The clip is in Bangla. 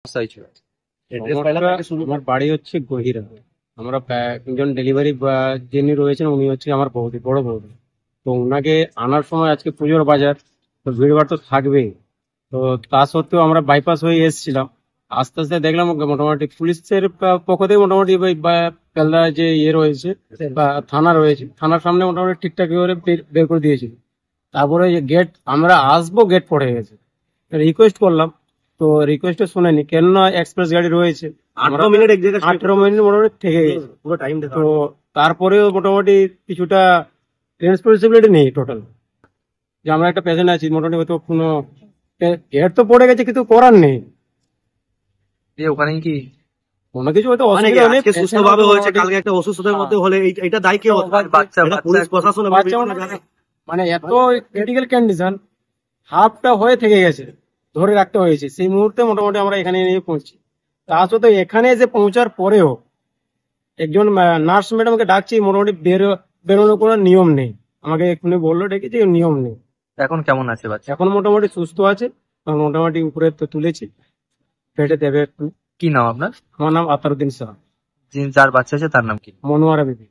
সমস্যা হয়েছিল? আমার বাড়ি হচ্ছে গহিরা। আমরা একজন ডেলিভারি যিনি রয়েছেন উনি হচ্ছে আমার বৌদি, বড় বৌদি। তো ওনাকে আনার সময় আজকে পুজোর বাজার, তো ভিড়ভাড় তো থাকবেই। তো তা সত্ত্বেও আমরা বাইপাস হয়ে এসেছিলাম। আস্তে আস্তে দেখলাম মোটামুটি পুলিশের পক্ষ থেকে মোটামুটি ওই বেলদা যে ইয়ে রয়েছে বা থানা রয়েছে, থানার সামনে মোটামুটি ঠিকঠাক করে বের করে দিয়েছিল। তারপরে যে গেট আমরা আসবো, গেট পড়ে গেছে। রিকোয়েস্ট করলাম, তো রিকোয়েস্টে শুনেনি, কেননা এক্সপ্রেস গাড়ি রয়েছে। 18 মিনিট এক জায়গায় 18 মিনিট মোটামুটি থেকে গেছে পুরো টাইম। তো তারপরেও মোটামুটি কিছুটা রেসপন্সিবিলিটি নেই টোটাল, যে আমরা একটা পেশেন্ট আছি মোটামুটি, হয়তো কোনো গেট তো পড়ে গেছে, কিছু করার নেই। ওখানে কি কোনো কিছু হয়তো মানে অসুবিধা নেই, আজকে সুস্থভাবে হয়েছে, কালকে একটা অসুস্থতার মধ্যে হলে এটা দায় কে হবে? বাচ্চা এটা পুলিশ প্রশাসন এবং বাচ্চা বিভিন্ন জায়গায়। মানে এত ক্রিটিক্যাল কন্ডিশন, হাফটা হয়ে থেকে গেছে, ধরে রাখতে হয়েছে। সেই মুহূর্তে মোটামুটি আমরা এখানে নিয়ে পৌঁছি। তা সত্ত্বেও এখানে যে পৌঁছার পরেও একজন নার্স ম্যাডামকে ডাকছি, মোটামুটি বেরোনোর কোনো নিয়ম নেই। আমাকে এক্ষুনি বললো ডেকেছি, নিয়ম নেই। এখন কেমন আছে বাচ্চা? এখন মোটামুটি সুস্থ আছে, মোটামুটি উপরে তো তুলেছি, পেটে দেবে একটু। কি নাম আপনার? আমার নাম আতারুদ্দিন শাহ। যার বাচ্চা আছে তার নাম কি? মনোয়ারা বিবি।